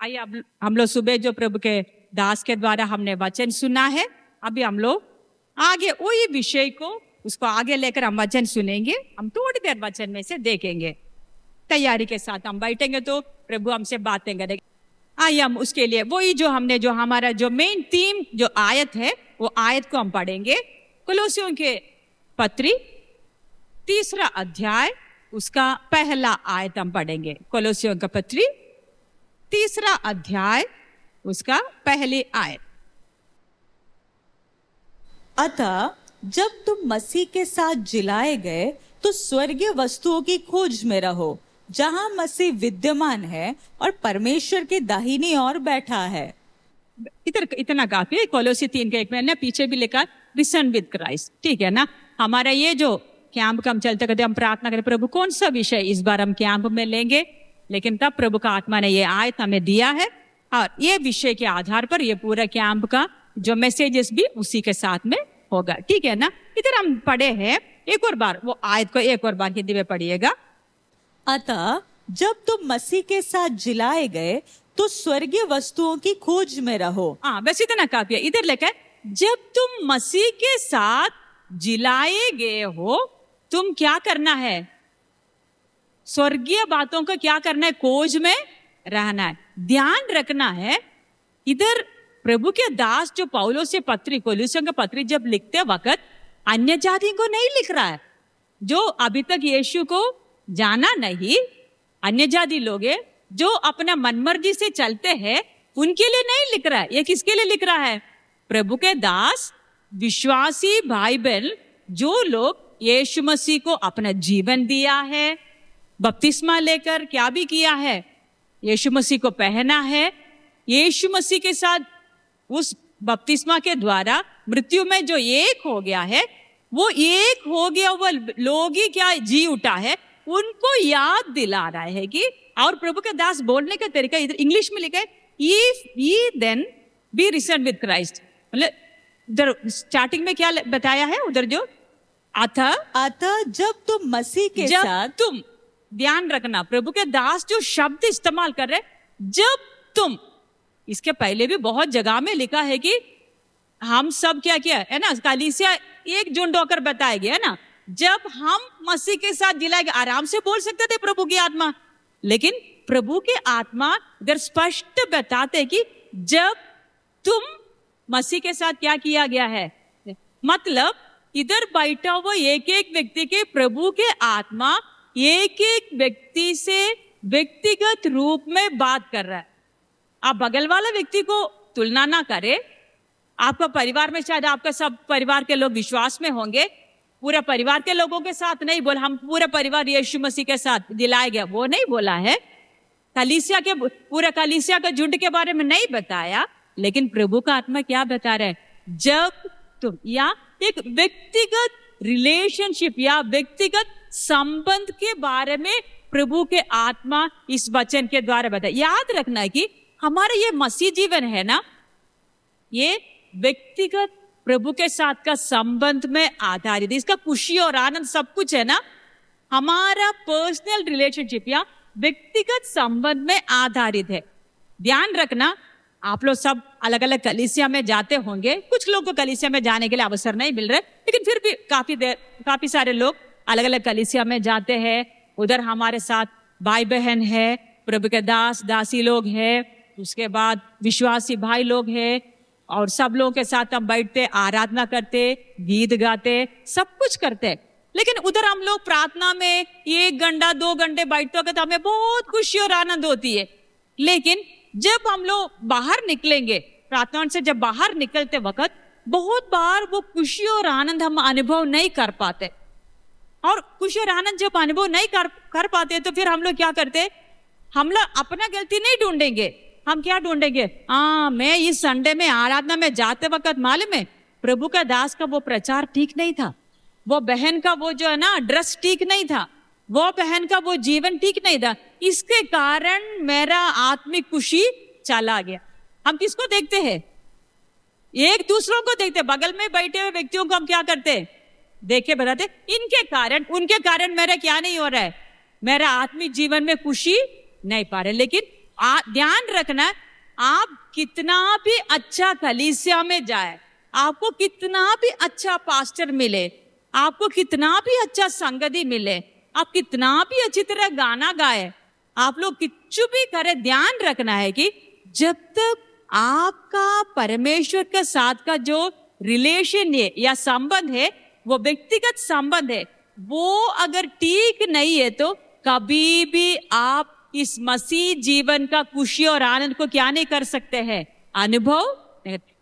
आइए अब हम लोग सुबह जो प्रभु के दास के द्वारा हमने वचन सुना है, अभी हम लोग आगे वही विषय को उसको आगे लेकर हम वचन सुनेंगे। हम थोड़ी देर वचन में से देखेंगे, तैयारी के साथ हम बैठेंगे तो प्रभु हमसे बातें करेंगे। आइए हम उसके लिए वही जो हमने जो हमारा जो मेन थीम जो आयत है वो आयत को हम पढ़ेंगे। कोलोसियों के पत्री 3 अध्याय उसका पहला आयत हम पढ़ेंगे। कोलोसियों का पत्री 3 अध्याय उसका पहली आयत। अतः जब तुम मसीह के साथ जिलाए गए तो स्वर्गीय वस्तुओं की खोज में रहो, जहां मसीह विद्यमान है और परमेश्वर के दाहिनी ओर बैठा है। इधर इतना काफी है। कोलोसी 3 के 1 में पीछे भी लिखा रिसन विद क्राइस्ट, ठीक है ना। हमारा ये जो कैंप का हम चलते करते हम प्रार्थना करें प्रभु कौन सा विषय इस बार हम कैंप में लेंगे, लेकिन तब प्रभु का आत्मा ने ये आयत हमें दिया है और ये विषय के आधार पर ये पूरा कैंप का जो मैसेजेस भी उसी के साथ में होगा, ठीक है ना। इधर हम पढ़े हैं, एक और बार वो आयत को एक और बार हिंदी में पढ़िएगा। अतः जब तुम मसीह के साथ जिलाए गए तो स्वर्गीय वस्तुओं की खोज में रहो। हाँ बस इतना काफी है। इधर लिखा है जब तुम मसीह के साथ जिलाए गए हो, तुम क्या करना है? स्वर्गीय बातों को क्या करना है? खोज में रहना है, ध्यान रखना है। इधर प्रभु के दास जो पौलुस से पत्री कोलोसियों का पत्री जब लिखते वक्त अन्य जाति को नहीं लिख रहा है, जो अभी तक यीशु को जाना नहीं, अन्य जाति लोग हैं जो अपना मनमर्जी से चलते हैं, उनके लिए नहीं लिख रहा है। ये किसके लिए लिख रहा है? प्रभु के दास विश्वासी भाई बहन जो लोग यीशु मसीह को अपना जीवन दिया है, बपतिस्मा लेकर क्या भी किया है, यीशु मसीह को पहना है, यीशु मसीह के साथ उस बपतिस्मा के द्वारा मृत्यु में जो एक हो गया है, वो एक हो गया वो लोग ही क्या जी उठा है, उनको याद दिला रहा है कि। और प्रभु के दास बोलने का तरीका इधर इंग्लिश में लिखा है इफ ये then be risen with Christ. मतलब उधर स्टार्टिंग में क्या बताया है उधर जो अतः जब तुम मसीह के साथ, तुम ध्यान रखना प्रभु के दास जो शब्द इस्तेमाल कर रहे, जब तुम, इसके पहले भी बहुत जगह में लिखा है कि हम सब क्या किया है ना, कलीसिया एक झुंड होकर बताया गया है ना। जब हम मसीह के साथ जिलाएंगे, आराम से बोल सकते थे प्रभु की आत्मा, लेकिन प्रभु की आत्मा इधर स्पष्ट बताते कि जब तुम मसीह के साथ क्या किया गया है, मतलब इधर बैठा हुआ एक एक व्यक्ति के प्रभु के आत्मा एक एक व्यक्ति से व्यक्तिगत रूप में बात कर रहा है। आप बगल वाला व्यक्ति को तुलना ना करें। आपका परिवार में शायद आपका सब परिवार के लोग विश्वास में होंगे, पूरे परिवार के लोगों के साथ नहीं बोला हम पूरे परिवार यीशु मसीह के साथ दिलाया गया, वो नहीं बोला है। कलीसिया के पूरे कलीसिया का झुंड के बारे में नहीं बताया, लेकिन प्रभु का आत्मा क्या बता रहा है? जब तुम, या एक व्यक्तिगत रिलेशनशिप या व्यक्तिगत संबंध के बारे में प्रभु के आत्मा इस वचन के द्वारा बताया। याद रखना है कि हमारा ये मसीह जीवन है ना, ये व्यक्तिगत प्रभु के साथ का संबंध में आधारित है। इसका खुशी और आनंद सब कुछ है ना, हमारा पर्सनल रिलेशनशिप या व्यक्तिगत संबंध में आधारित है। ध्यान रखना, आप लोग सब अलग अलग कलीसिया में जाते होंगे, कुछ लोग को कलीसिया में जाने के लिए अवसर नहीं मिल रहे, लेकिन फिर भी काफी सारे लोग अलग अलग कलीसिया में जाते हैं। उधर हमारे साथ भाई बहन है, प्रभु के दास दासी लोग हैं, उसके बाद विश्वासी भाई लोग हैं, और सब लोगों के साथ हम बैठते, आराधना करते, गीत गाते, सब कुछ करते। लेकिन उधर हम लोग प्रार्थना में 1 घंटा 2 घंटे बैठते वक्त हमें बहुत खुशी और आनंद होती है, लेकिन जब हम लोग बाहर निकलेंगे, प्रार्थना से जब बाहर निकलते वक्त बहुत बार वो खुशी और आनंद हम अनुभव नहीं कर पाते। और खुशी और आनंद जब अनुभव नहीं कर पाते तो फिर हम लोग क्या करते? हम लोग अपना गलती नहीं ढूंढेंगे, हम क्या ढूंढेंगे? मैं इस संडे में आराधना में जाते वक्त मालूम है प्रभु का दास का वो प्रचार ठीक नहीं था, वो बहन का वो जो है ना ड्रेस ठीक नहीं था, वो बहन का वो जीवन ठीक नहीं था, इसके कारण मेरा आत्मिक खुशी चला गया। हम किसको देखते हैं? एक दूसरों को देखते, बगल में बैठे हुए व्यक्तियों को हम क्या करते? देखे बताते इनके कारण उनके कारण मेरा क्या नहीं हो रहा है, मेरा आत्मिक जीवन में खुशी नहीं पा रहे। लेकिन ध्यान रखना, आप कितना भी अच्छा कलीसिया में जाए, आपको कितना भी अच्छा पास्टर मिले, आपको कितना भी अच्छा संगति मिले, आप कितना भी अच्छी तरह गाना गाए, आप लोग कुछ भी करे, ध्यान रखना है कि जब तक आपका परमेश्वर के साथ का जो रिलेशन है या संबंध है, वो व्यक्तिगत संबंध है, वो अगर ठीक नहीं है तो कभी भी आप इस मसीह जीवन का खुशी और आनंद को क्या नहीं कर सकते हैं, अनुभव।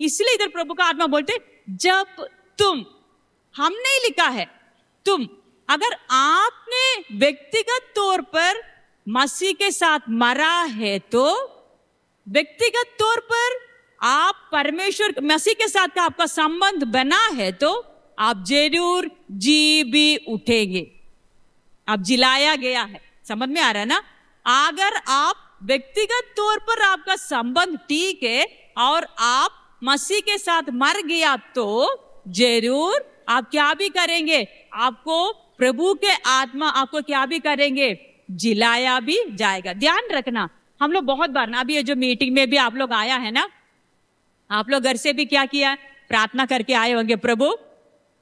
इसलिए इधर प्रभु का आत्मा बोलते, जब तुम, हम नहीं लिखा है तुम, अगर आपने व्यक्तिगत तौर पर मसीह के साथ मरा है तो व्यक्तिगत तौर पर आप परमेश्वर मसीह के साथ का आपका संबंध बना है तो आप जरूर जी भी उठेंगे, आप जिलाया गया है। समझ में आ रहा है ना? अगर आप व्यक्तिगत तौर पर आपका संबंध ठीक है और आप मसीह के साथ मर गया तो जरूर आप क्या भी करेंगे, आपको प्रभु के आत्मा आपको क्या भी करेंगे, जिलाया भी जाएगा। ध्यान रखना, हम लोग बहुत बार ना, अभी ये जो मीटिंग में भी आप लोग आया है ना, आप लोग घर से भी क्या किया, प्रार्थना करके आए होंगे, प्रभु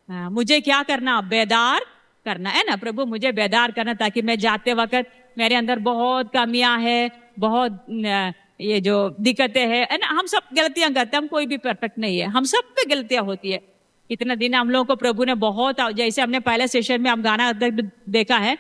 मुझे क्या करना, बेदार करना है ना, प्रभु मुझे बेदार करना, ताकि मैं जाते वक्त, मेरे अंदर बहुत कमियां है, बहुत ये जो दिक्कतें है ना, हम सब गलतियां करते हैं, हम कोई भी परफेक्ट नहीं है, हम सब पे गलतियां होती है। इतना दिन हम लोगों को प्रभु ने बहुत, जैसे हमने पहले सेशन में हम गाना देखा है,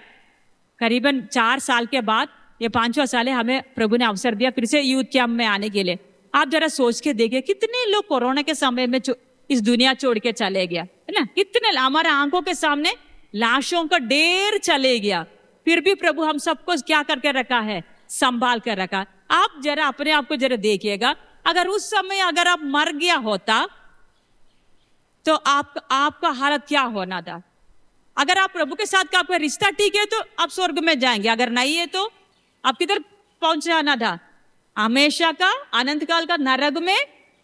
करीबन 4 साल के बाद, ये 5वां साल है, हमें प्रभु ने अवसर दिया फिर से यूथ कैंप में आने के लिए। आप जरा सोच के देखिए, कितने लोग कोरोना के समय में इस दुनिया छोड़ के चले गया है ना, कितने हमारे आंखों के सामने लाशों का ढेर चले गया, फिर भी प्रभु हम सबको क्या करके रखा है, संभाल कर रखा। आप जरा अपने आप को जरा देखिएगा, अगर उस समय अगर आप मर गया होता तो आपका हालत क्या होना था। अगर आप प्रभु के साथ का आपका रिश्ता ठीक है तो आप स्वर्ग में जाएंगे, अगर नहीं है तो आप किधर पहुंच जाना था, हमेशा का अनंत काल का नरक में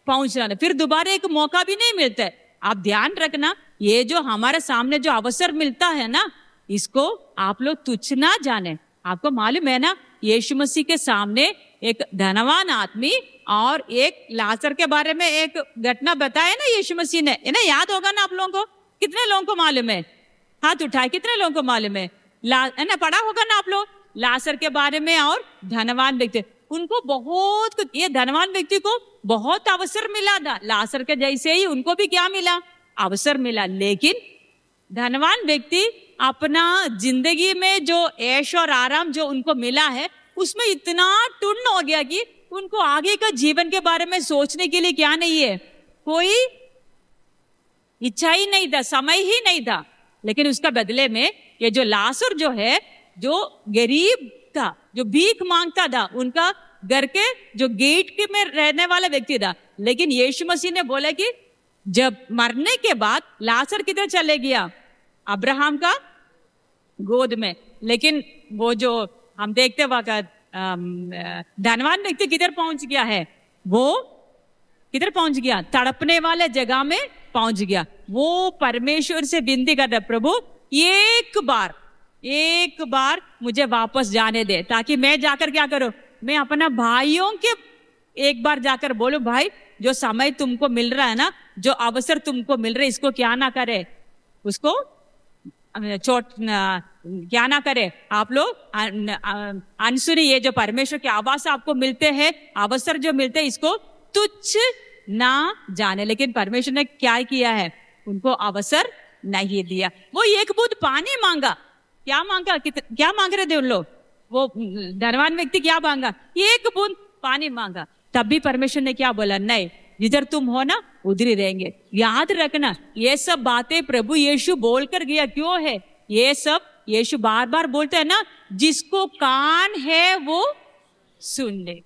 पहुंच जाना, फिर दोबारा एक मौका भी नहीं मिलता है। आप ध्यान रखना, ये जो हमारे सामने जो अवसर मिलता है ना, इसको आप लोग तुच्छ ना जाने। आपको मालूम है ना, यीशु मसीह के सामने एक धनवान आदमी और एक लाजर के बारे में एक घटना बताया ना यीशु मसीह ने, है ना, याद होगा ना आप लोगों को? कितने लोगों को मालूम है? हाथ उठाए, कितने लोगों को मालूम है? है ना, पढ़ा होगा ना आप लोग लाजर के बारे में और धनवान व्यक्ति, उनको बहुत कुछ, ये धनवान व्यक्ति को बहुत अवसर मिला था, लाजर के जैसे ही उनको भी क्या मिला, अवसर मिला। लेकिन धनवान व्यक्ति अपना जिंदगी में जो ऐश और आराम जो उनको मिला है, उसमें इतना टुन्न हो गया कि उनको आगे का जीवन के बारे में सोचने के लिए क्या नहीं है, कोई इच्छा ही नहीं था, समय ही नहीं था। लेकिन उसका बदले में ये जो लाजर जो है, जो गरीब था, जो भीख मांगता था, उनका घर के जो गेट के में रहने वाला व्यक्ति था, लेकिन यीशु मसीह ने बोला कि जब मरने के बाद लाजर किधर चले गया, अब्राहम का गोद में। लेकिन वो जो हम देखते वक्त धनवान व्यक्ति किधर पहुंच गया है, वो किधर पहुंच गया, तड़पने वाले जगह में पहुंच गया। वो परमेश्वर से विनती करता, प्रभु एक बार मुझे वापस जाने दे, ताकि मैं जाकर क्या करूं, मैं अपना भाइयों के एक बार जाकर बोलूं, भाई जो समय तुमको मिल रहा है ना, जो अवसर तुमको मिल रहा है, इसको क्या ना करे, उसको चोट क्या ना करे। आप लोग अनसुनी, ये जो परमेश्वर के आवास आपको मिलते हैं, अवसर जो मिलते हैं, इसको तुच्छ ना जाने। लेकिन परमेश्वर ने क्या किया है, उनको अवसर नहीं दिया। वो एक बूंद पानी मांगा, क्या मांगा, क्या मांग रहे थे उन लोग, वो धनवान व्यक्ति क्या मांगा, एक बूंद पानी मांगा। तब भी परमेश्वर ने क्या बोला, नहीं, जिधर तुम हो ना उधर ही रहेंगे। याद रखना, ये सब बातें प्रभु यीशु बोलकर गया। क्यों है ये सब? यीशु बार बार बोलते हैं ना, जिसको कान है वो सुन ले।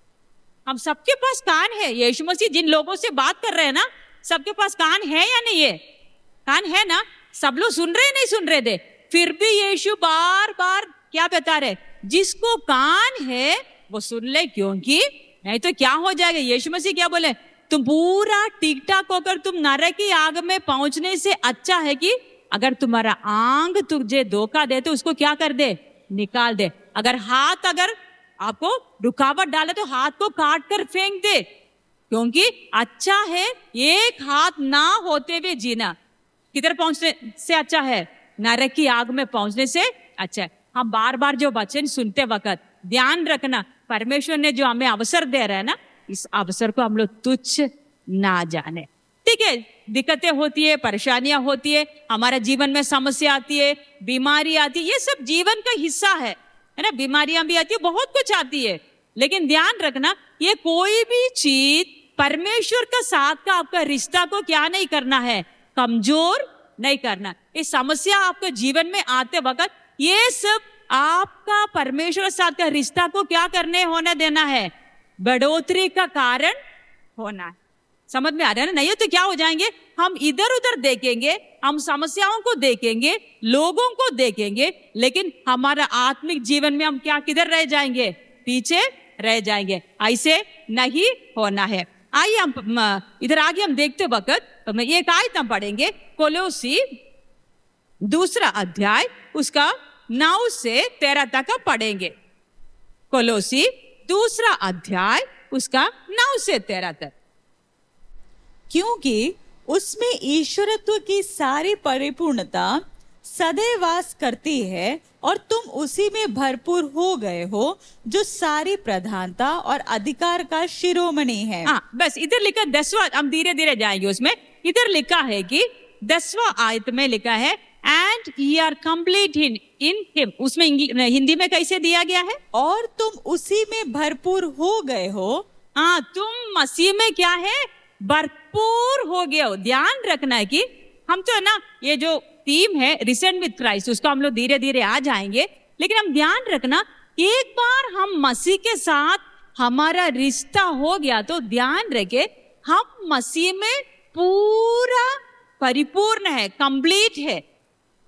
हम सबके पास कान है। यीशु मसीह जिन लोगों से बात कर रहे हैं ना, सबके पास कान है या नहीं है? कान है ना? सब लोग सुन रहे नहीं सुन रहे थे, फिर भी यीशु बार बार क्या बता रहे, जिसको कान है वो सुन ले, क्योंकि नहीं तो क्या हो जाएगा। यीशु मसीह क्या बोले, तुम पूरा ठीक ठाक होकर तुम नरक की आग में पहुंचने से अच्छा है कि अगर तुम्हारा आंग तुझे धोखा दे तो उसको क्या कर दे, निकाल दे। अगर हाथ अगर आपको रुकावट डाले तो हाथ को काट कर फेंक दे, क्योंकि अच्छा है एक हाथ ना होते हुए जीना किधर पहुंचने से अच्छा है, नरक की आग में पहुंचने से अच्छा है। हम बार बार जो वचन सुनते वक्त ध्यान रखना, परमेश्वर ने जो हमें अवसर दे रहा है ना, इस अवसर को हम लोग तुच्छ ना जाने। ठीक है, दिक्कतें होती है, परेशानियां होती है, हमारे जीवन में समस्या आती है, बीमारी आती है, ये सब जीवन का हिस्सा है ना। बीमारियां भी आती है, बहुत कुछ आती है, लेकिन ध्यान रखना ये कोई भी चीज परमेश्वर का साथ का आपका रिश्ता को क्या नहीं करना है, कमजोर नहीं करना। ये समस्या आपके जीवन में आते वक्त ये सब आपका परमेश्वर के साथ का रिश्ता को क्या करने होने देना है, बढ़ोतरी का कारण होना है। समझ में आ रहा है ना? नहीं तो क्या हो जाएंगे, हम इधर उधर देखेंगे, हम समस्याओं को देखेंगे, लोगों को देखेंगे, लेकिन हमारा आत्मिक जीवन में हम क्या किधर रह जाएंगे, पीछे रह जाएंगे। ऐसे नहीं होना है। आइए हम इधर आगे हम देखते वक्त एक आयत हम पढ़ेंगे, कोलोसी 2 अध्याय उसका 9 से 13 तक पढ़ेंगे। कोलोसी 2 अध्याय उसका 9 से 13 तक। क्योंकि उसमें ईश्वरत्व की सारी परिपूर्णता सदैव वास करती है और तुम उसी में भरपूर हो गए हो, जो सारी प्रधानता और अधिकार का शिरोमणि है। हाँ, बस इधर लिखा 10वां, हम धीरे धीरे जाएंगे उसमें। इधर लिखा है कि 10वां आयत में लिखा है and ye are complete in him। उसमें हिंदी में कैसे दिया गया है, और तुम उसी में भरपूर हो गए हो। हाँ, तुम मसीह में क्या है, भरपूर हो गए हो। ध्यान रखना है कि हम तो है ना, ये जो थीम है रिसेंट विद क्राइस्ट, उसको हम लोग धीरे धीरे आ जाएंगे, लेकिन हम ध्यान रखना एक बार हम मसीह के साथ हमारा रिश्ता हो गया तो ध्यान रखे हम मसीह में पूरा परिपूर्ण है, कंप्लीट है।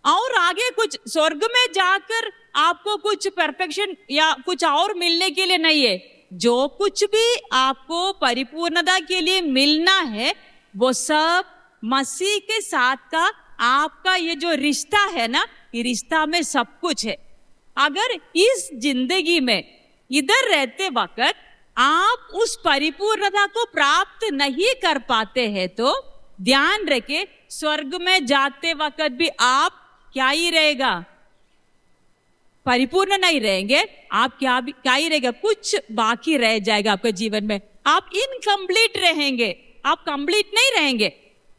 और आगे कुछ स्वर्ग में जाकर आपको कुछ परफेक्शन या कुछ और मिलने के लिए नहीं है। जो कुछ भी आपको परिपूर्णता के लिए मिलना है वो सब मसीह के साथ का आपका ये जो रिश्ता है ना, ये रिश्ता में सब कुछ है। अगर इस जिंदगी में इधर रहते वक्त आप उस परिपूर्णता को प्राप्त नहीं कर पाते हैं तो ध्यान रखे स्वर्ग में जाते वक्त भी आप क्या ही रहेगा, परिपूर्ण नहीं रहेंगे। आप क्या ही रहेगा, कुछ बाकी रह जाएगा आपके जीवन में। आप इनकम्प्लीट रहेंगे, आप कंप्लीट नहीं रहेंगे,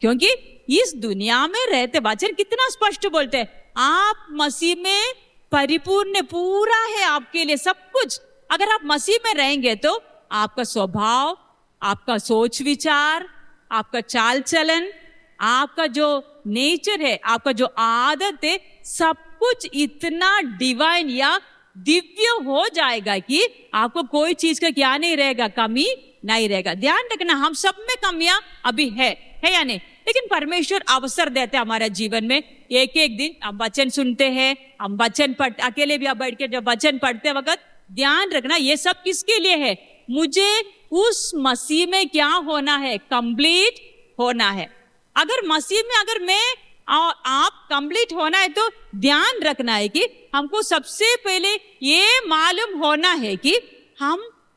क्योंकि इस दुनिया में रहते वचन कितना स्पष्ट बोलते हैं, आप मसीह में परिपूर्ण पूरा है आपके लिए सब कुछ। अगर आप मसीह में रहेंगे तो आपका स्वभाव, आपका सोच विचार, आपका चाल चलन, आपका जो नेचर है, आपका जो आदत है, सब कुछ इतना डिवाइन या दिव्य हो जाएगा कि आपको कोई चीज का क्या नहीं रहेगा, कमी नहीं रहेगा। ध्यान रखना हम सब में कमियां अभी है या नहीं, लेकिन परमेश्वर अवसर देते हैं हमारे जीवन में। एक एक दिन हम वचन सुनते हैं, हम वचन पढ़, अकेले भी आप बैठ के जब वचन पढ़ते वक्त ध्यान रखना ये सब किसके लिए है, मुझे उस मसीह में क्या होना है, कंप्लीट होना है। अगर मसीह में अगर मैं और आप कंप्लीट होना है तो ध्यान रखना है कि हमको सबसे पहले ये मालूम होना है कि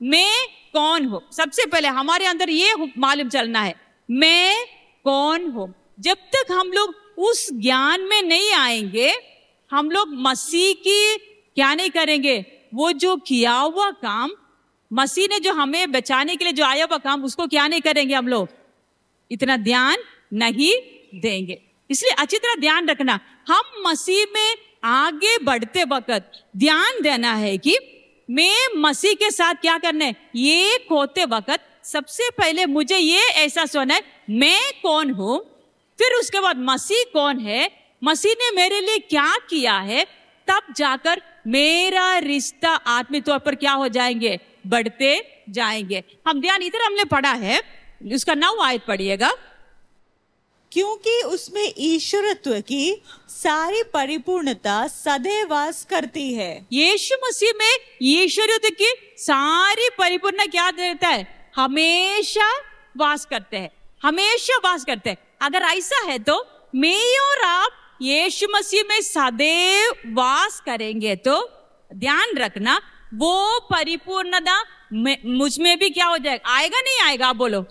मैं कौन हूं। सबसे पहले हमारे अंदर ये मालूम चलना है मैं कौन हूं। जब तक हम लोग उस ज्ञान में नहीं आएंगे, हम लोग मसीह की क्या नहीं करेंगे, वो जो किया हुआ काम, मसीह ने जो हमें बचाने के लिए जो आया हुआ काम, उसको क्या नहीं करेंगे, हम लोग इतना ध्यान नहीं देंगे। इसलिए अच्छी तरह ध्यान रखना, हम मसीह में आगे बढ़ते वक्त ध्यान देना है कि मैं मसीह के साथ क्या करना है, ये होते वक्त सबसे पहले मुझे ये एहसास होना है मैं कौन हूं, फिर उसके बाद मसीह कौन है, मसीह ने मेरे लिए क्या किया है, तब जाकर मेरा रिश्ता आत्मिक तौर पर क्या हो जाएंगे, बढ़ते जाएंगे। हम ध्यान इधर हमने पढ़ा है, उसका 9 आयत पढ़िएगा। क्योंकि उसमें ईश्वरत्व की सारी परिपूर्णता सदैव वास करती है। यीशु मसीह में ईश्वरत्व की सारी परिपूर्णता क्या रहता है, हमेशा वास करते हैं, हमेशा वास करते हैं। अगर ऐसा है तो मैं और आप यीशु मसीह में सदैव वास करेंगे तो ध्यान रखना वो परिपूर्णता मुझ में भी क्या हो जाएगा, आएगा नहीं आएगा, आप बोलो,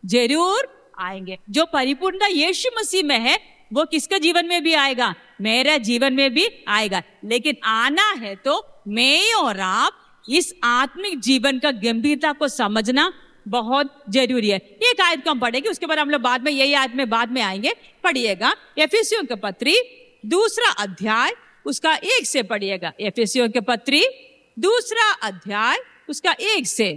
जरूर आएंगे। जो परिपूर्णता यीशु मसीह में है वो किसके जीवन में भी आएगा, मेरे जीवन में भी आएगा। लेकिन आना है तो मैं और आप इस आत्मिक जीवन का गंभीरता को समझना बहुत जरूरी है। एक आयत को हम पढ़ेंगे, उसके बाद हम लोग बाद में यही आयत में बाद में आएंगे। पढ़िएगा एफेसियों के पत्री 2 अध्याय उसका 1 से पढ़िएगा। एफेसियों के पत्री 2 अध्याय उसका 1 से।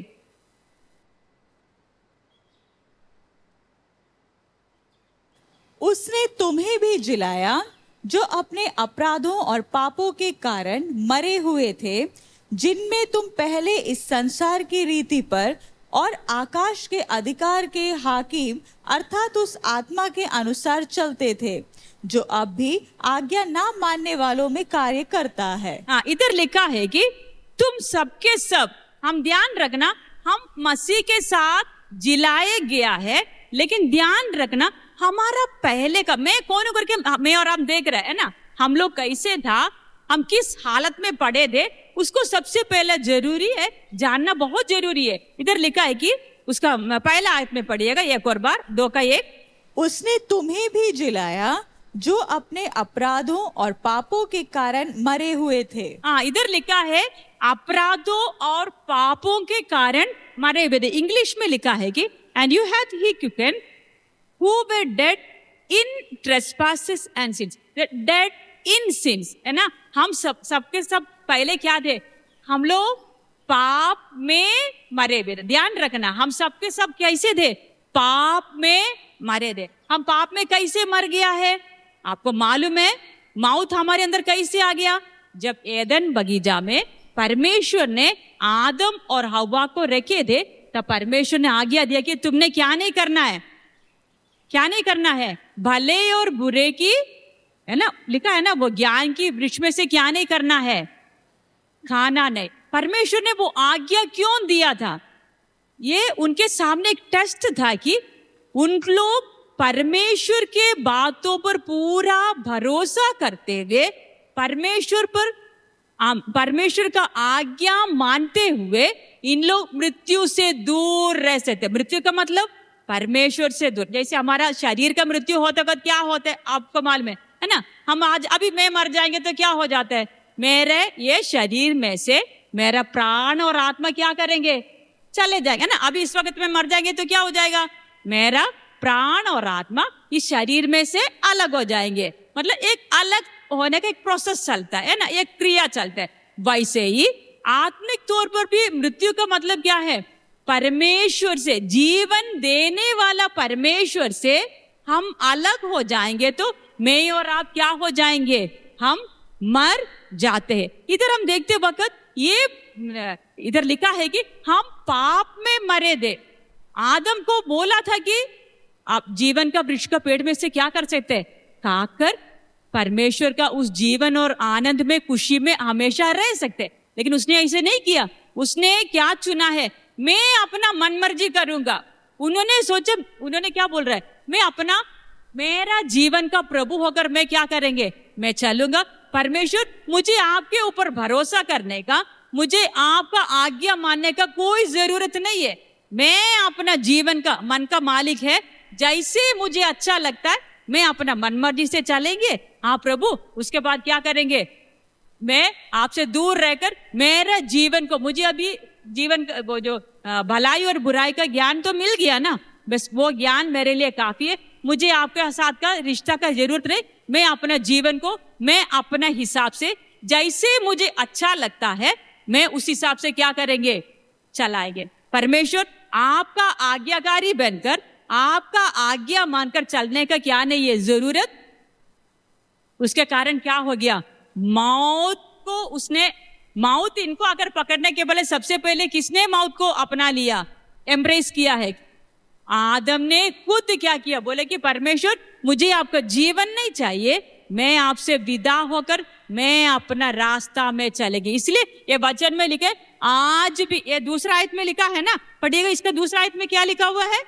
उसने तुम्हें भी जिलाया जो अपने अपराधों और पापों के कारण मरे हुए थे, जिनमें तुम पहले इस संसार की रीति पर और आकाश के अधिकार के हाकिम अर्थात उस आत्मा के अनुसार चलते थे, जो अब भी आज्ञा ना मानने वालों में कार्य करता है। हाँ, इधर लिखा है कि तुम सबके सब, हम ध्यान रखना, हम मसीह के साथ जिलाए गया है, लेकिन ध्यान रखना हमारा पहले का मैं कौन होकर के मैं और आप देख रहे हैं ना, हम लोग कैसे था, हम किस हालत में पड़े थे, उसको सबसे पहले जरूरी है जानना, बहुत जरूरी है। इधर लिखा है कि उसका पहला आयत में पढ़िएगा एक और बार, 2 का 1। उसने तुम्हें भी जिलाया जो अपने अपराधों और पापों के कारण मरे हुए थे। हाँ, इधर लिखा है अपराधों और पापों के कारण मरे हुए थे। इंग्लिश में लिखा है कि and you had he quicken who were dead in trespasses and sins, dead in sins, है ना। हम सबके सब पहले क्या थे, हम लोग पाप में मरे हुए थे। ध्यान रखना, हम सबके सब कैसे थे, पाप में मरे थे। हम पाप में कैसे मर गया है, आपको मालूम है, मौत हमारे अंदर कैसे आ गया, जब एदन बगीचा में परमेश्वर ने आदम और हव्वा को रखे थे, तब परमेश्वर ने आज्ञा दिया कि तुमने क्या नहीं करना है, क्या नहीं करना है, भले और बुरे की, है ना, लिखा है ना, वो ज्ञान की वृक्ष में से क्या नहीं करना है, खाना नहीं। परमेश्वर ने वो आज्ञा क्यों दिया था, ये उनके सामने एक टेस्ट था कि उन लोग परमेश्वर के बातों पर पूरा भरोसा करते हुए परमेश्वर पर परमेश्वर का आज्ञा मानते हुए इन लोग मृत्यु से दूर रह सकते। मृत्यु का मतलब परमेश्वर से दूर। जैसे हमारा शरीर का मृत्यु होता है, क्या होता है आपको मालूम है ना। हम आज अभी मैं मर जाएंगे तो क्या हो जाता है, मेरे ये शरीर में से मेरा प्राण और आत्मा क्या करेंगे, चले जाएंगे ना। अभी इस वक्त में मर जाएंगे तो क्या हो जाएगा, मेरा प्राण और आत्मा इस शरीर में से अलग हो जाएंगे। मतलब एक अलग होने का एक प्रोसेस चलता है ना, एक क्रिया चलता है। वैसे ही आत्मिक तौर पर भी मृत्यु का मतलब क्या है, परमेश्वर से, जीवन देने वाला परमेश्वर से हम अलग हो जाएंगे तो मैं और आप क्या हो जाएंगे, हम मर जाते हैं। इधर हम देखते वक्त ये इधर लिखा है कि हम पाप में मरे थे। आदम को बोला था कि आप जीवन का वृक्ष का पेड़ में से क्या कर सकते हैं, खाकर परमेश्वर का उस जीवन और आनंद में, खुशी में हमेशा रह सकते। लेकिन उसने ऐसे नहीं किया। उसने क्या चुना है, मैं अपना मन मर्जी करूंगा। उन्होंने सोचा, उन्होंने क्या बोल रहा है, मैं अपना, मेरा जीवन का प्रभु होकर मैं क्या करेंगे, मैं चलूंगा। परमेश्वर, मुझे आपके ऊपर भरोसा करने का, मुझे आपका आज्ञा मानने का कोई जरूरत नहीं है। मैं अपना जीवन का, मन का मालिक है। जैसे मुझे अच्छा लगता है मैं अपना मन मर्जी से चलेंगे। हाँ प्रभु, उसके बाद क्या करेंगे, मैं आपसे दूर रहकर मेरा जीवन को, मुझे अभी जीवन वो जो भलाई और बुराई का ज्ञान तो मिल गया ना, बस वो ज्ञान मेरे लिए काफी है। मुझे आपके साथ का रिश्ता का जरूरत नहीं। मैं अपना जीवन को मैं अपना हिसाब से, जैसे मुझे अच्छा लगता है मैं उस हिसाब से क्या करेंगे, चलाएंगे। परमेश्वर आपका आज्ञाकारी बनकर, आपका आज्ञा मानकर चलने का क्या नहीं है जरूरत। उसके कारण क्या हो गया, मौत को उसने, मौत इनको अगर पकड़ने के पहले सबसे पहले किसने मौत को अपना लिया, एम्ब्रेस किया है, आदम ने खुद क्या किया, बोले कि परमेश्वर मुझे आपका जीवन नहीं चाहिए, मैं आपसे विदा होकर मैं अपना रास्ता में चलेगी। इसलिए ये वचन में लिखे, आज भी ये दूसरा आयत में लिखा है ना, पढ़िएगा इसका दूसरा आयत में क्या लिखा हुआ है,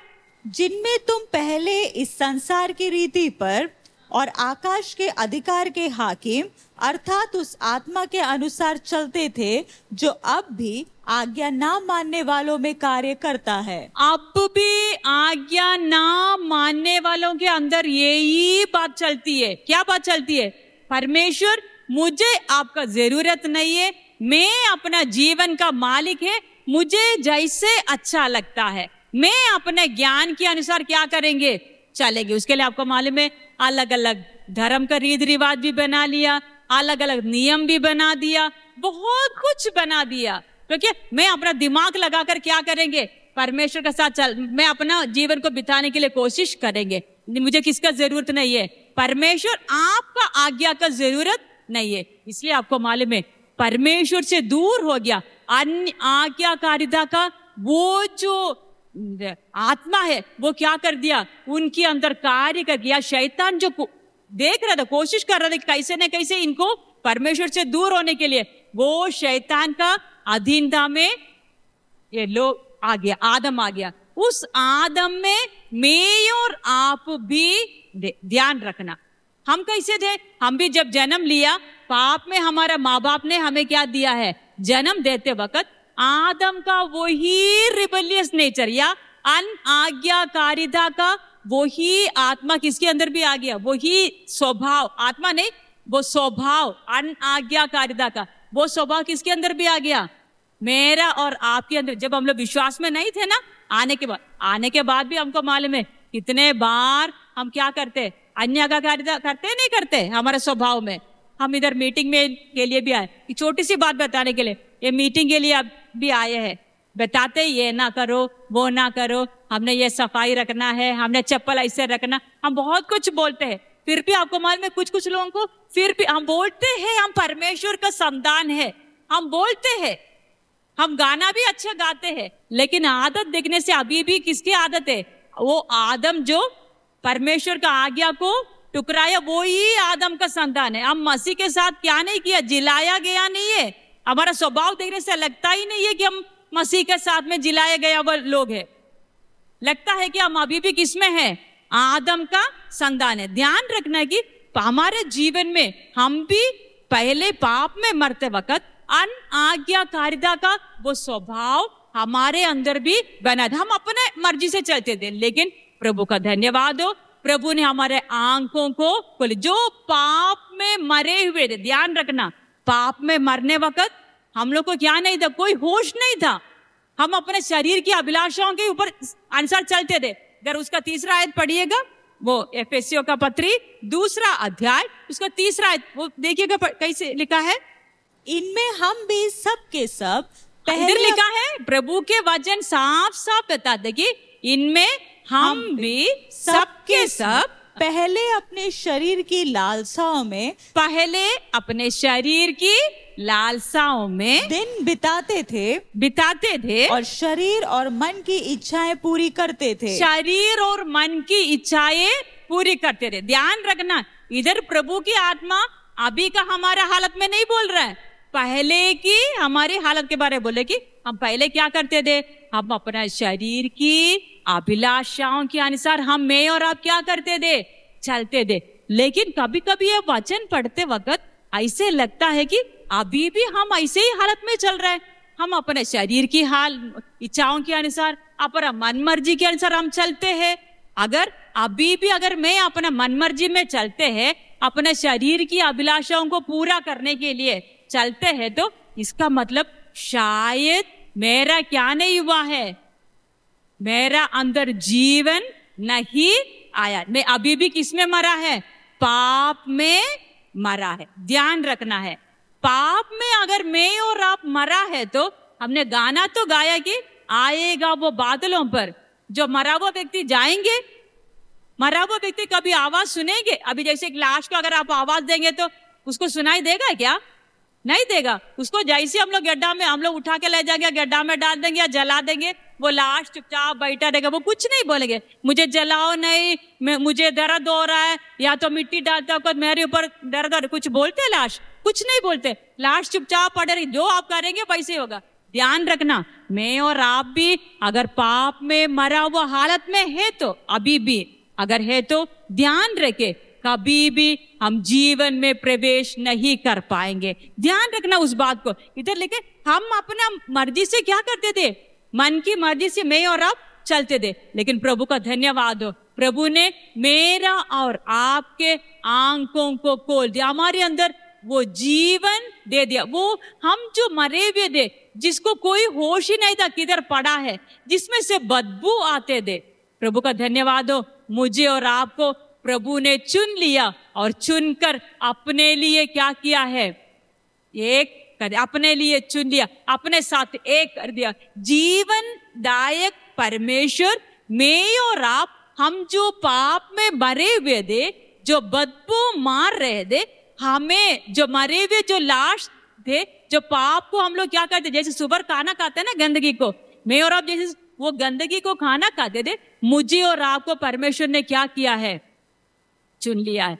जिनमें तुम पहले इस संसार की रीति पर और आकाश के अधिकार के हाकिम अर्थात उस आत्मा के अनुसार चलते थे जो अब भी आज्ञा ना मानने वालों में कार्य करता है। अब भी आज्ञा ना मानने वालों के अंदर यही बात चलती है। क्या बात चलती है? परमेश्वर, मुझे आपका जरूरत नहीं है, मैं अपना जीवन का मालिक है, मुझे जैसे अच्छा लगता है मैं अपने ज्ञान के अनुसार क्या करेंगे, चलेंगे। उसके लिए आपको मालूम है, अलग अलग धर्म का रीति रिवाज भी बना लिया, अलग अलग नियम भी बना दिया, बहुत कुछ बना दिया, क्योंकि मैं अपना दिमाग लगाकर क्या करेंगे, परमेश्वर के साथ चल, मैं अपना जीवन को बिताने के लिए कोशिश करेंगे। मुझे किसका जरूरत नहीं है, परमेश्वर आपका आज्ञा का जरूरत नहीं है। इसलिए आपको मालूम है, परमेश्वर से दूर हो गया, अन्य आज्ञाकारिता का वो जो आत्मा है वो क्या कर दिया, उनके अंदर कार्य कर दिया। शैतान जो देख रहा था, कोशिश कर रहा था कि कैसे न कैसे इनको परमेश्वर से दूर होने के लिए, वो शैतान का अधीनता में ये लोग आ गया, आदम आ गया। उस आदम में मैं और आप भी ध्यान रखना, हम कैसे थे, हम भी जब जन्म लिया पाप में, हमारा माँ बाप ने हमें क्या दिया है, जन्म देते वक्त आदम का वही रिबेलियस नेचर या अनाज्ञाकारिता का वही आत्मा किसके अंदर भी आ गया, वही स्वभाव, आत्मा नहीं वो स्वभाव, अनाज्ञाकारिता का वो स्वभाव किसके अंदर भी आ गया, मेरा और आपके अंदर। जब हम लोग विश्वास में नहीं थे ना, आने के बाद भी हमको मालूम है कितने बार हम क्या करते, अनाज्ञाकारिता करते नहीं करते हमारे स्वभाव में। हम इधर मीटिंग में के लिए भी आए, छोटी सी बात बताने के लिए, ये मीटिंग के लिए अब भी आए हैं, बताते ये ना करो वो ना करो, हमने ये सफाई रखना है, हमने चप्पल ऐसे रखना, हम बहुत कुछ बोलते हैं। फिर भी आपको मालूम है कुछ लोगों को फिर भी हम बोलते हैं हम परमेश्वर का संतान है, हम बोलते हैं, हम गाना भी अच्छा गाते हैं, लेकिन आदत देखने से अभी भी किसकी आदत है, वो आदम जो परमेश्वर का आज्ञा को टुकराया, वो ही आदम का संतान है। हम मसीह के साथ क्या नहीं किया, जिलाया गया नहीं है। हमारा स्वभाव देखने से लगता ही नहीं है कि हम मसीह के साथ में जिलाया गया वो लोग है, लगता है कि हम अभी भी किसमें है, आदम का संतान है। ध्यान रखना कि हमारे जीवन में हम भी पहले पाप में मरते वक्त अनाज्ञाकारिता का वो स्वभाव हमारे अंदर भी बना था, हम अपने मर्जी से चलते थे। लेकिन प्रभु का धन्यवाद हो, प्रभु ने हमारे आंखों को खोली। जो पाप में मरे हुए थे, ध्यान रखना, पाप में मरने वक्त हम लोग को क्या नहीं था, कोई होश नहीं था, हम अपने शरीर की अभिलाषाओं के ऊपर अनुसार चलते थे। अगर उसका 3रा आयत पढ़िएगा, वो एफेसियों का पत्री 2 अध्याय उसका 3रा आयत, वो देखिएगा कैसे लिखा है, इनमें हम भी सब के सब इधर लिखा है, प्रभु के वचन साफ साफ बताते कि इनमें हम भी सब के सब पहले अपने शरीर की लालसाओं में दिन बिताते थे और शरीर और मन की इच्छाएं पूरी करते थे। ध्यान रखना, इधर प्रभु की आत्मा अभी का हमारा हालत में नहीं बोल रहा है, पहले की हमारी हालत के बारे में बोले कि हम पहले क्या करते थे, हम अपना शरीर की अभिलाषाओं के अनुसार मैं और आप क्या करते थे, चलते थे। लेकिन कभी कभी ये वचन पढ़ते वक्त ऐसे लगता है कि अभी भी हम ऐसे ही हालत में चल रहे हैं, हम अपने शरीर की इच्छाओं के अनुसार, अपना मन मर्जी के अनुसार हम चलते हैं। अगर मैं अपना मन मर्जी में चलते हैं, अपने शरीर की अभिलाषाओं को पूरा करने के लिए चलते हैं, तो इसका मतलब शायद मेरा क्या नहीं हुआ है, मेरा अंदर जीवन नहीं आया, मैं अभी भी किसमें मरा है, पाप में मरा है। ध्यान रखना है, पाप में अगर मैं और आप मरा है, तो हमने गाना तो गाया कि आएगा वो बादलों पर, जो मरा हुआ व्यक्ति जाएंगे, मरा हुआ व्यक्ति कभी आवाज सुनेंगे? अभी जैसे एक लाश को अगर आप आवाज देंगे तो उसको सुनाई देगा क्या? नहीं देगा। उसको जैसे हम लोग गड्ढा में हम लोग उठा के ले जाएंगे, गड्ढा में डाल देंगे या जला देंगे, वो लाश चुपचाप बैठा रहेगा, वो कुछ नहीं बोलेंगे, मुझे जलाओ नहीं, मुझे दर्द हो रहा है, या तो मिट्टी डालता हो मेरे ऊपर दर्द हो रहा है, कुछ बोलते लाश? कुछ नहीं बोलते, लाश चुपचाप पड़े रही, जो आप करेंगे वैसे होगा। ध्यान रखना, मैं और आप भी अगर पाप में मरा हुआ हालत में है, तो अभी भी अगर है तो ध्यान रखे, कभी भी हम जीवन में प्रवेश नहीं कर पाएंगे। ध्यान रखना उस बात को। इधर लेके हम अपना मर्जी से क्या करते थे, मन की मर्जी से मैं और आप चलते थे, लेकिन प्रभु का धन्यवाद हो, प्रभु ने मेरा और आपके आंखों को खोल दिया, हमारे अंदर वो जीवन दे दिया। वो हम जो मरे हुए थे, जिसको कोई होश ही नहीं था किधर पड़ा है, जिसमें से बदबू आते थे, प्रभु का धन्यवाद हो, मुझे और आपको प्रभु ने चुन लिया और चुनकर अपने लिए क्या किया है, एक कर, अपने लिए चुन लिया, अपने साथ एक कर दिया। जीवन दायक परमेश्वर, मैं और आप, हम जो पाप में मरे हुए थे, जो बदबू मार रहे थे, हमें जो मरे हुए जो लाश थे, जो पाप को हम लोग क्या करते, जैसे सुअर खाना खाते हैं ना गंदगी को, मैं और आप जैसे वो गंदगी को खाना खाते थे, मुझे और आपको परमेश्वर ने क्या किया है, चुन लिया है।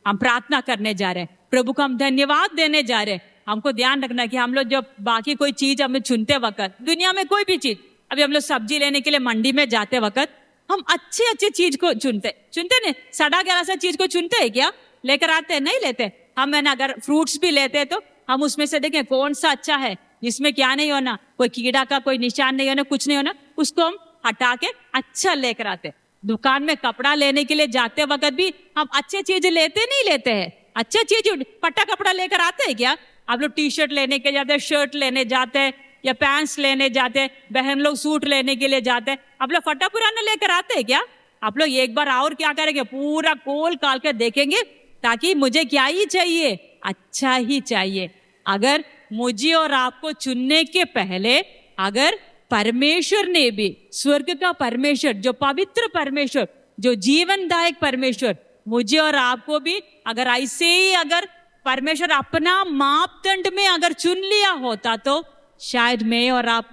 हम प्रार्थना करने जा रहे हैं, प्रभु को हम धन्यवाद देने जा रहे हैं। हमको ध्यान रखना कि हम लोग जब बाकी कोई चीज हमें चुनते वक्त, दुनिया में कोई भी चीज, अभी हम लोग सब्जी लेने के लिए मंडी में जाते वक्त हम अच्छी चीज को चुनते नहीं, सड़ा गला सा चीज को चुनते हैं क्या, लेकर आते हैं, नहीं लेते हम, है ना। अगर फ्रूट्स भी लेते हैं तो हम उसमें से देखें कौन सा अच्छा है, जिसमें क्या नहीं होना, कोई कीड़ा का कोई निशान नहीं होना, कुछ नहीं होना, उसको हम हटा के अच्छा लेकर आते। दुकान में कपड़ा लेने के लिए जाते वक्त भी हम अच्छी चीज लेते हैं, अच्छी चीज फटा कपड़ा लेकर आते हैं क्या। आप लोग टी शर्ट लेने के जाते हैं, शर्ट लेने जाते हैं, या पैंट्स लेने जाते हैं, बहन लोग सूट लेने के लिए जाते हैं, आप लोग फटा पुराना लेकर आते हैं क्या। आप लोग एक बार और क्या करेंगे, पूरा खोल काल कर देखेंगे, ताकि मुझे क्या ही चाहिए, अच्छा ही चाहिए। अगर मुझे और आपको चुनने के पहले अगर परमेश्वर ने भी, स्वर्ग का परमेश्वर, जो पवित्र परमेश्वर, जो जीवनदायक परमेश्वर, मुझे और आपको भी अगर ऐसे ही अगर परमेश्वर अपना मापदंड में अगर चुन लिया होता, तो शायद मैं और आप,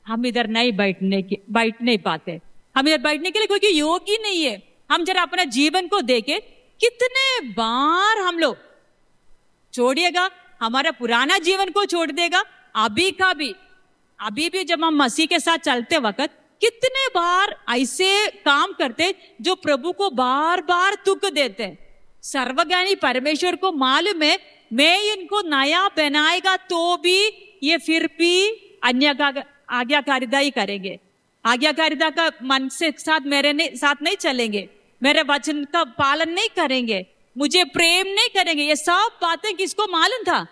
हम इधर नहीं बैठ नहीं पाते। हम इधर बैठने के लिए कोई योग्य नहीं है। हम जरा अपना जीवन को देखे, कितने बार हम लोग, छोड़िएगा हमारा पुराना जीवन को छोड़ देगा, अभी भी जब हम मसीह के साथ चलते वक्त कितने बार ऐसे काम करते जो प्रभु को बार बार दुख देते हैं। सर्वज्ञानी परमेश्वर को मालूम है, मैं इनको नया बनाएगा तो भी ये फिर भी अन्य का आज्ञाकारिता ही करेंगे, आज्ञाकारिता का मन से साथ मेरे साथ नहीं चलेंगे, मेरे वचन का पालन नहीं करेंगे, मुझे प्रेम नहीं करेंगे। ये सब बातें किसको मालूम था,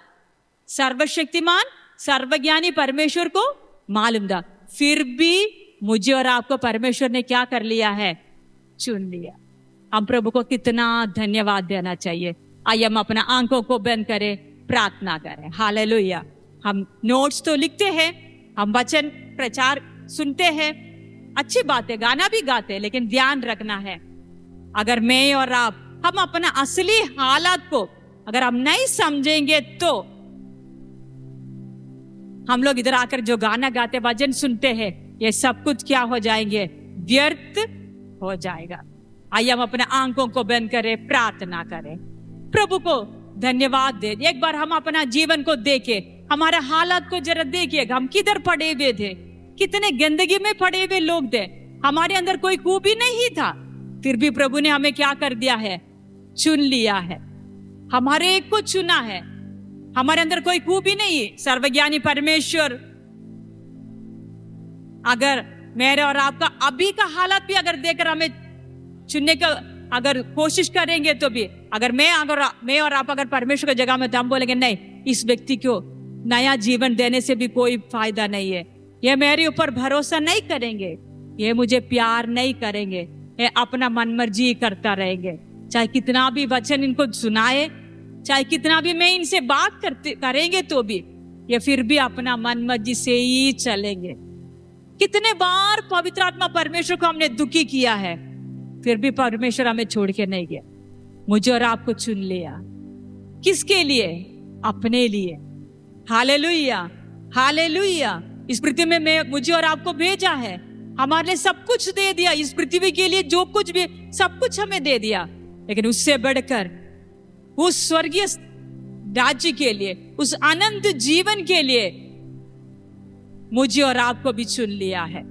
सर्वशक्तिमान सर्वज्ञानी परमेश्वर को मालूम था। फिर भी मुझे और आपको परमेश्वर ने क्या कर लिया है, चुन लिया। हम प्रभु को कितना धन्यवाद देना चाहिए। आइए हम अपना आंखों को बंद करें, प्रार्थना करें। हालेलुया। हम नोट्स तो लिखते हैं, हम वचन प्रचार सुनते हैं, अच्छी बात है, गाना भी गाते हैं, लेकिन ध्यान रखना है, अगर मैं और आप हम अपना असली हालात को अगर हम नहीं समझेंगे तो हम लोग इधर आकर जो गाना गाते, वचन सुनते हैं, ये सब कुछ क्या हो जाएंगे, व्यर्थ हो जाएगा। आइए हम अपने आंखों को बंद करें, प्रार्थना करें, प्रभु को धन्यवाद दे। एक बार हम अपना जीवन को देखें, हमारे हालात को जरा देखिए, हम किधर पड़े हुए थे, कितने गंदगी में पड़े हुए लोग थे, हमारे अंदर कोई खूबी नहीं था, फिर भी प्रभु ने हमें क्या कर दिया है, चुन लिया है, हमारे एक को चुना है। हमारे अंदर कोई खूबी नहीं है। सर्वज्ञानी परमेश्वर अगर मेरे और आपका अभी का हालत भी अगर देखकर हमें चुनने का अगर कोशिश करेंगे, तो भी अगर मैं और आप अगर परमेश्वर की जगह में, तो हम बोलेंगे नहीं, इस व्यक्ति को नया जीवन देने से भी कोई फायदा नहीं है, ये मेरे ऊपर भरोसा नहीं करेंगे, ये मुझे प्यार नहीं करेंगे, ये अपना मन मर्जी करता रहेंगे। चाहे कितना भी वचन इनको सुनाए, चाहे कितना भी मैं इनसे बात करेंगे, तो भी ये फिर भी अपना मन मर्जी से ही चलेंगे। कितने बार पवित्र आत्मा परमेश्वर को हमने दुखी किया है, फिर भी परमेश्वर हमें छोड़ के नहीं गया, मुझे और आपको चुन लिया। किसके लिए? अपने लिए। Hallelujah, hallelujah. इस पृथ्वी में मुझे और आपको भेजा है, हमारे लिए सब कुछ दे दिया, इस पृथ्वी के लिए जो कुछ भी सब कुछ हमें दे दिया, लेकिन उससे बढ़कर उस स्वर्गीय राज्य के लिए, उस अनंत जीवन के लिए मुझे और आपको भी चुन लिया है।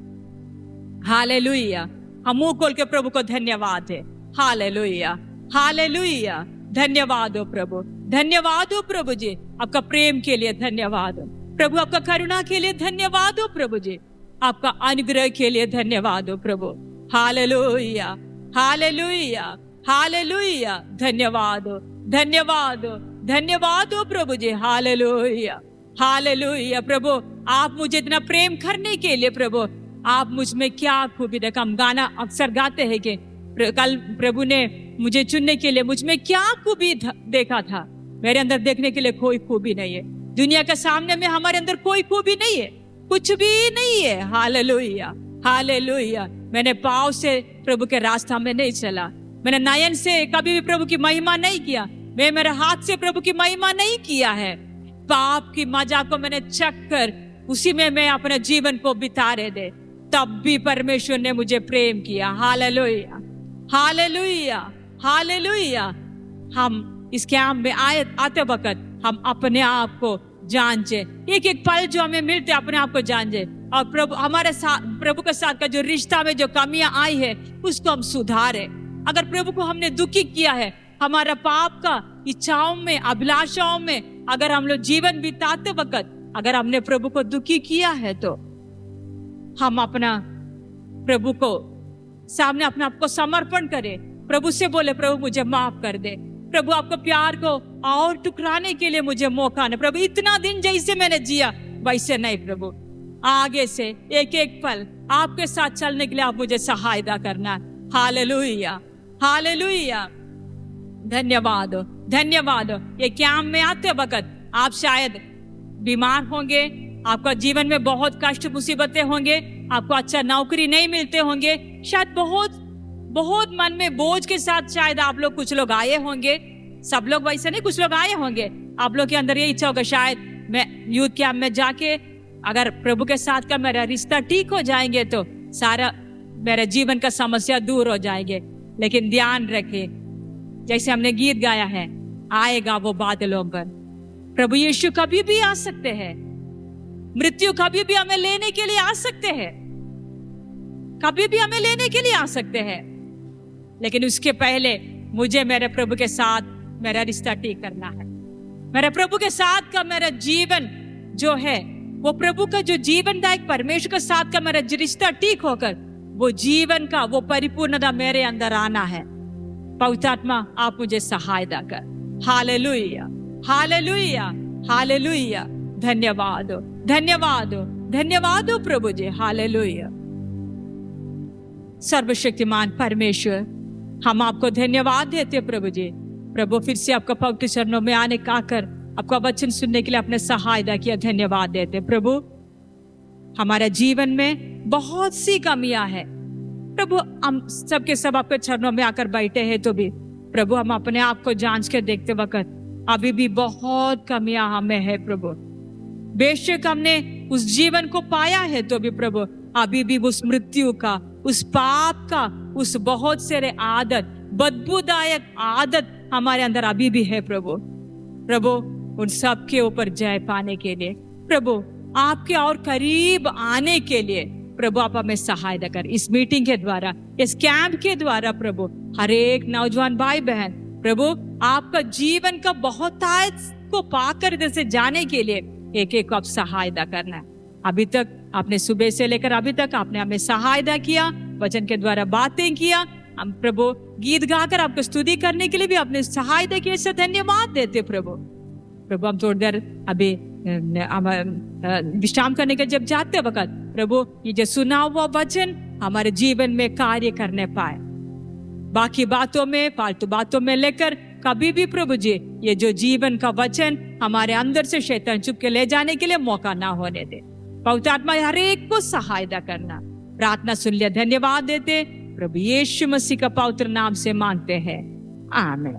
हालेलुया। हम मुंह खोल के प्रभु को धन्यवाद है। Hallelujah, hallelujah. धन्यवाद हो प्रभु, धन्यवाद हो प्रभु जी, आपका प्रेम के लिए धन्यवाद हो प्रभु, आपका करुणा के लिए धन्यवाद हो प्रभु जी, आपका अनुग्रह के लिए धन्यवाद हो प्रभु। Hallelujah, hallelujah, hallelujah. धन्यवाद हो, धन्यवाद हो, धन्यवाद हो प्रभु जी। Hallelujah, hallelujah. प्रभु आप मुझे इतना प्रेम करने के लिए प्रभु, आप मुझ में क्या खूबी देखा। हम गाना अक्सर गाते हैं कि कल प्रभु ने मुझे चुनने के लिए मुझ में क्या खूबी देखा था। मेरे अंदर देखने के लिए कोई खूबी नहीं है, दुनिया के सामने में हमारे अंदर कोई खूबी नहीं है, कुछ भी नहीं है। Hallelujah, hallelujah. मैंने पाँव से प्रभु के रास्ता में नहीं चला, मैंने नयन से कभी भी प्रभु की महिमा नहीं किया, मैं मेरे हाथ से प्रभु की महिमा नहीं किया है। पाप की मजा को मैंने चख कर उसी में मैं अपने जीवन को बिता रहे दे, तब भी परमेश्वर ने मुझे प्रेम किया। Hallelujah, hallelujah, hallelujah. हम इस कैंप में आते वक्त हम अपने आप को जांचे, एक एक पल जो हमें मिलते अपने आप को जांचे, और प्रभु हमारे साथ प्रभु के साथ का जो रिश्ता में जो कमियां आई है उसको हम सुधारे। अगर प्रभु को हमने दुखी किया है, हमारा पाप का इच्छाओं में अभिलाषाओं में अगर हम लोग जीवन बिताते वक्त अगर हमने प्रभु को दुखी किया है, तो हम अपना प्रभु को सामने अपने आप को समर्पण करें, प्रभु से बोले प्रभु मुझे माफ कर दे, प्रभु आपको प्यार को और टुकराने के लिए मुझे मौका नहीं, प्रभु इतना दिन जैसे मैंने जिया वैसे नहीं, प्रभु आगे से एक एक पल आपके साथ चलने के लिए आप मुझे सहायता करना। Hallelujah, hallelujah. धन्यवाद हो, धन्यवाद हो। ये कैंप में आते वक्त आप शायद बीमार होंगे, आपका जीवन में बहुत कष्ट मुसीबतें होंगे, आपको अच्छा नौकरी नहीं मिलते होंगे, शायद बहुत बहुत मन में बोझ के साथ शायद आप लोग कुछ लोग आए होंगे, सब लोग वैसे नहीं, कुछ लोग आए होंगे। आप लोग के अंदर ये इच्छा होगा शायद मैं यूथ कैंप में जाके अगर प्रभु के साथ का मेरा रिश्ता ठीक हो जाएंगे तो सारा मेरे जीवन का समस्या दूर हो जाएंगे। लेकिन ध्यान रखें, जैसे हमने गीत गाया है, आएगा वो बादलों पर। प्रभु यीशु कभी भी आ सकते हैं, मृत्यु कभी भी हमें लेने के लिए आ सकते हैं, कभी भी हमें लेने के लिए आ सकते हैं, लेकिन उसके पहले मुझे मेरे प्रभु के साथ मेरा रिश्ता ठीक करना है। मेरे प्रभु के साथ का मेरा जीवन जो है वो प्रभु का जो जीवनदायक परमेश्वर के साथ का मेरा रिश्ता ठीक होकर वो जीवन का वो परिपूर्णता मेरे अंदर आना है। पवित्र आत्मा आप मुझे सहायता कर। Hallelujah, hallelujah, hallelujah. धन्यवाद हो, धन्यवाद हो, धन्यवाद हो प्रभु जी। हालेलुया। सर्वशक्तिमान परमेश्वर हम आपको धन्यवाद देते प्रभु जी। प्रभु फिर से आपका पवित्र चरणों में आने का आकर आपका वचन सुनने के लिए आपने सहायता किया, धन्यवाद देते प्रभु। हमारे जीवन में बहुत सी कमियां हैं प्रभु, हम सबके सब आपके चरणों में आकर बैठे हैं तो भी प्रभु हम अपने आप को जांच के देखते वक्त अभी भी बहुत कमियां हमें है प्रभु। बेशक हमने उस जीवन को पाया है तो भी प्रभु अभी भी उस मृत्यु का, उस पाप का, उस बहुत सारे आदत, बदबूदायक आदत हमारे अंदर अभी भी है प्रभु। प्रभु उन सब के ऊपर जय पाने के लिए प्रभु आपके और करीब आने के लिए प्रभु आप हमें सहायता कर। इस मीटिंग के द्वारा, इस कैंप के द्वारा प्रभु हर एक नौजवान भाई बहन प्रभु आपका जीवन का बहुतायत को पाकर जैसे जाने के लिए एक एक को आप सहायता करना है। अभी तक आपने सुबह से लेकर अभी तक आपने हमें सहायता किया, वचन के द्वारा बातें किया, हम प्रभु गीत गाकर आपको स्तुति करने के लिए भी आपने सहायता की, इससे धन्यवाद देते प्रभु। प्रभु हम थोड़ी देर अभी विश्राम करने के जब जाते वक्त प्रभु ये जो सुना हुआ वचन हमारे जीवन में कार्य करने पाए, बाकी बातों में, फालतू बातों में लेकर कभी भी प्रभु जी ये जो जीवन का वचन हमारे अंदर से शैतान चुप के ले जाने के लिए मौका ना होने दे। पवित्र आत्मा हर एक को सहायता करना, प्रार्थना सुन लिया, धन्यवाद देते प्रभु यीशु मसीह का पवित्र नाम से मांगते हैं, आमीन।